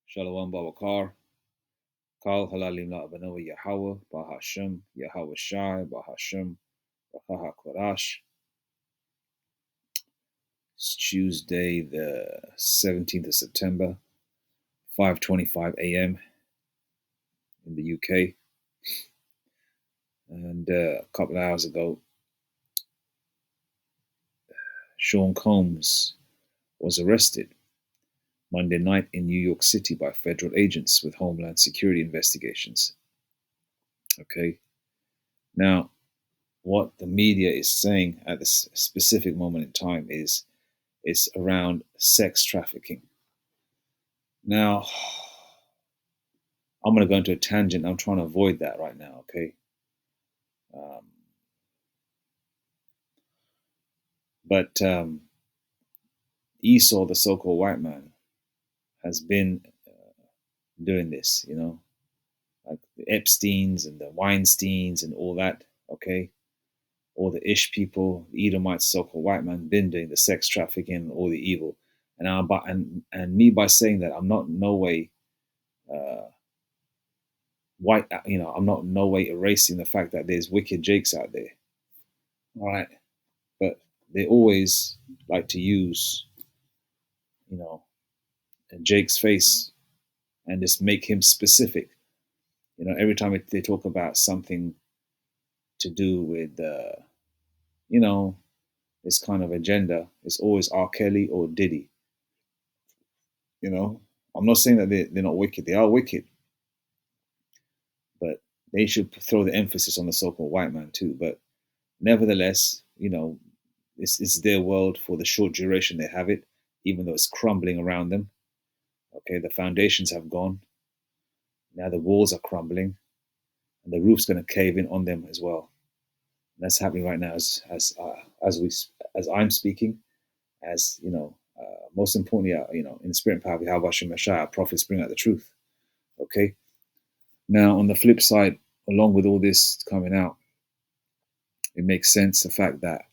Shalom Babakar, Kal Halalim La Abanawa Yahweh, Bahashem, Yahweh Shai, Bahashem, Rakaha Korash. It's Tuesday, the 17th of September, 5:25 a.m. in the UK. And a couple of hours ago, Sean Combs was arrested Monday night in New York City by federal agents with Homeland Security investigations. Okay. Now, what the media is saying at this specific moment in time is it's around sex trafficking. Now, I'm going to go into a tangent. I'm trying to avoid that right now, okay? But Esau, the so-called white man, has been doing this, like the Epsteins and the Weinsteins and all that, okay? All the Ish people, the Edomites, so-called white man, been doing the sex trafficking and all the evil. And me by saying that, I'm not in no way I'm not in no way erasing the fact that there's wicked Jakes out there. All right. But they always like to use, Jake's face and just make him specific. Every time they talk about something to do with, this kind of agenda, it's always R. Kelly or Diddy. I'm not saying that they're not wicked. They are wicked. But they should throw the emphasis on the so-called white man too. But nevertheless, it's their world for the short duration they have it, even though it's crumbling around them. Okay, the foundations have gone. Now the walls are crumbling, and the roof's going to cave in on them as well. And that's happening right now as I'm speaking. As most importantly, in the spirit and power of Yahweh Hashem Messiah, prophets bring out the truth. Okay. Now, on the flip side, along with all this coming out, it makes sense the fact that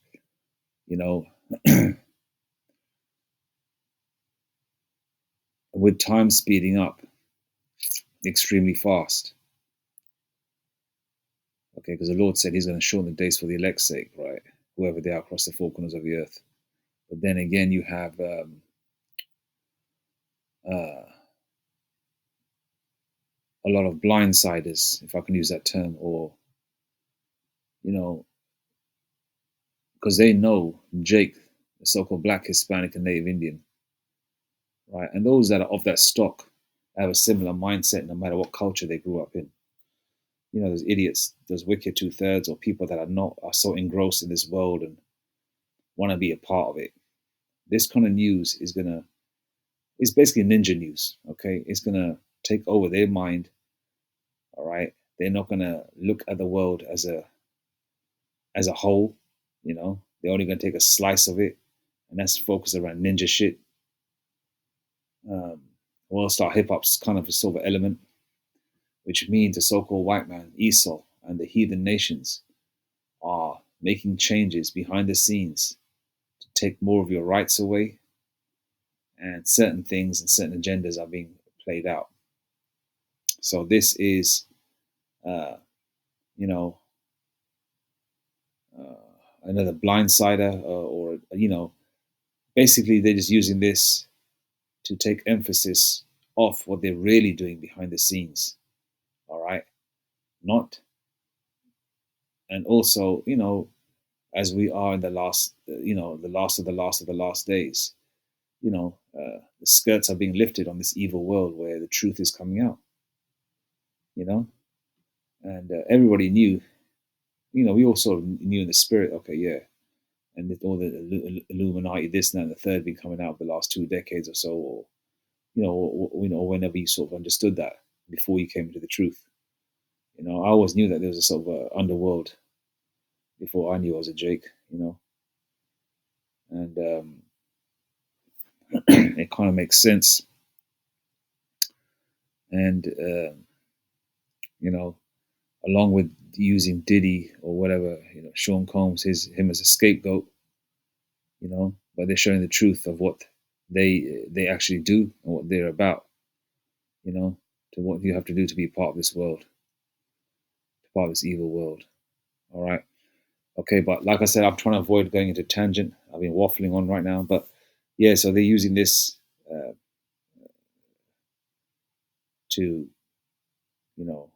with time speeding up extremely fast. Okay, because the Lord said He's going to shorten the days for the elect's sake, right? Whoever they are across the four corners of the earth. But then again, you have a lot of blindsiders, if I can use that term, or because they know Jake, the so-called Black, Hispanic, and Native Indian, right? And those that are of that stock have a similar mindset, no matter what culture they grew up in. Those idiots, those wicked 2/3, or people that are so engrossed in this world and want to be a part of it. This kind of news it's basically ninja news, okay? It's gonna take over their mind, all right? They're not gonna look at the world as a whole, They're only gonna take a slice of it, and that's focused around ninja shit. World star hip hop's kind of a silver element, which means the so-called white man, Esau, and the heathen nations are making changes behind the scenes to take more of your rights away, and certain things and certain agendas are being played out. So this is, another blindsider, or basically they're just using this to take emphasis off what they're really doing behind the scenes. All right, not, and also, as we are in the last, the last of the last of the last days, the skirts are being lifted on this evil world where the truth is coming out. And everybody knew, we all sort of knew in the spirit, okay, yeah, and all the Illuminati, this and that, and the third, been coming out the last 2 decades or so, or whenever you sort of understood that before you came into the truth. I always knew that there was a sort of underworld before I knew I was a Jake, and it kind of makes sense. And along with using Diddy or whatever, Sean Combs, him as a scapegoat, but they're showing the truth of what they actually do and what they're about. You know, to what you have to do to be part of this world, part of this evil world. All right. Okay, but like I said, I'm trying to avoid going into tangent. I've been waffling on right now, but yeah. So they're using this to, you know,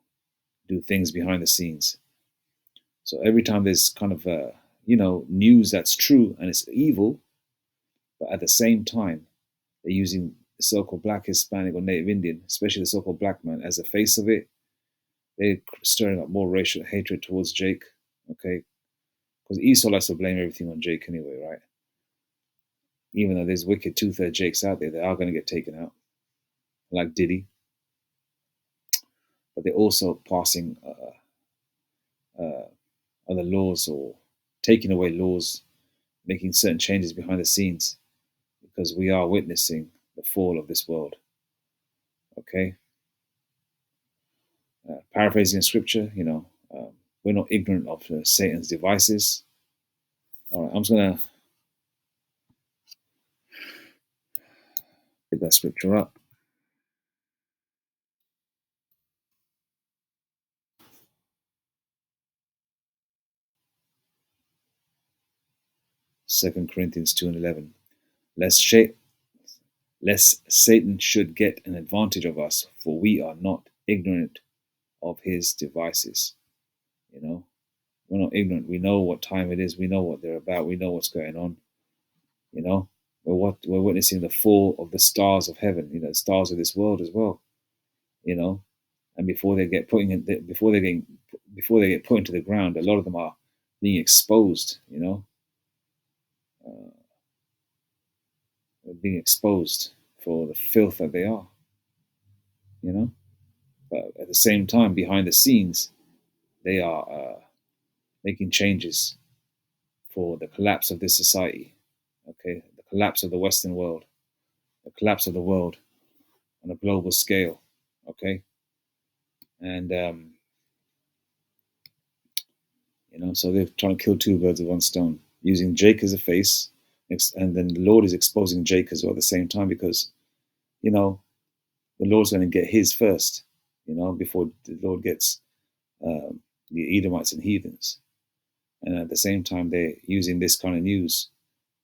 do things behind the scenes. So every time there's kind of news that's true and it's evil, but at the same time they're using the so-called black Hispanic or Native Indian, especially the so-called black man, as the face of it. They're stirring up more racial hatred towards Jake. Okay, because Esau likes to blame everything on Jake anyway, right? Even though there's wicked two-third Jakes out there that are going to get taken out, like Diddy, but they're also passing other laws or taking away laws, making certain changes behind the scenes because we are witnessing the fall of this world. Okay, paraphrasing scripture, we're not ignorant of Satan's devices. All right, I'm just gonna get that scripture up. Second Corinthians 2:11. Lest, lest Satan should get an advantage of us, for we are not ignorant of his devices. You know, we're not ignorant. We know what time it is. We know what they're about. We know what's going on. You know, we're witnessing the fall of the stars of heaven. You know, the stars of this world as well. You know, and before they get before they get put into the ground, a lot of them are being exposed. You know, being exposed for the filth that they are. You know, but at the same time, behind the scenes, they are making changes for the collapse of this society. Okay, the collapse of the Western world, the collapse of the world on a global scale. Okay, and so they're trying to kill two birds with one stone, using Jake as a face, and then the Lord is exposing Jake as well at the same time because you know the Lord's going to get his first, before the Lord gets the Edomites and heathens, and at the same time they're using this kind of news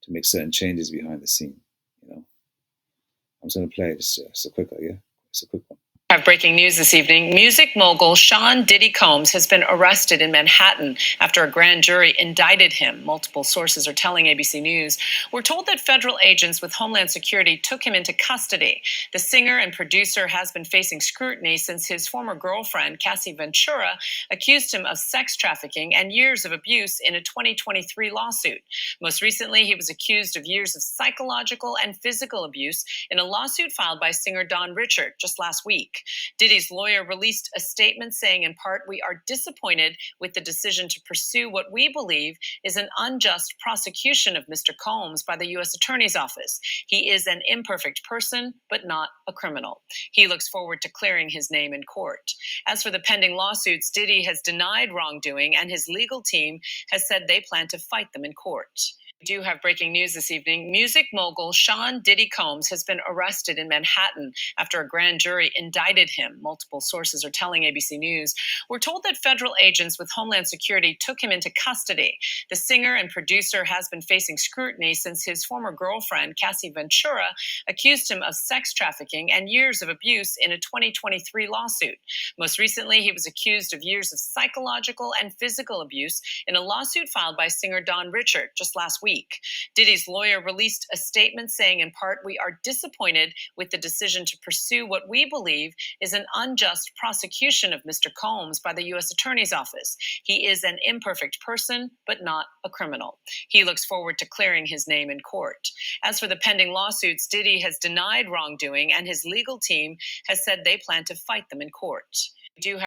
to make certain changes behind the scene. I'm just going to play it. Just a quick one, yeah? It's a quick one. Have breaking news this evening. Music mogul Sean Diddy Combs has been arrested in Manhattan after a grand jury indicted him. Multiple sources are telling ABC News. We're told that federal agents with Homeland Security took him into custody. The singer and producer has been facing scrutiny since his former girlfriend, Cassie Ventura, accused him of sex trafficking and years of abuse in a 2023 lawsuit. Most recently, he was accused of years of psychological and physical abuse in a lawsuit filed by singer Don Richard just last week. Diddy's lawyer released a statement saying, in part, "We are disappointed with the decision to pursue what we believe is an unjust prosecution of Mr. Combs by the U.S. Attorney's Office. He is an imperfect person, but not a criminal. He looks forward to clearing his name in court." As for the pending lawsuits, Diddy has denied wrongdoing, and his legal team has said they plan to fight them in court. We do have breaking news this evening. Music mogul Sean Diddy Combs has been arrested in Manhattan after a grand jury indicted him. Multiple sources are telling ABC News. We're told that federal agents with Homeland Security took him into custody. The singer and producer has been facing scrutiny since his former girlfriend, Cassie Ventura, accused him of sex trafficking and years of abuse in a 2023 lawsuit. Most recently, he was accused of years of psychological and physical abuse in a lawsuit filed by singer Don Richard just last week. Diddy's lawyer released a statement saying, in part, "We are disappointed with the decision to pursue what we believe is an unjust prosecution of Mr. Combs by the U.S. Attorney's Office. He is an imperfect person, but not a criminal. He looks forward to clearing his name in court." As for the pending lawsuits, Diddy has denied wrongdoing, and his legal team has said they plan to fight them in court. We do have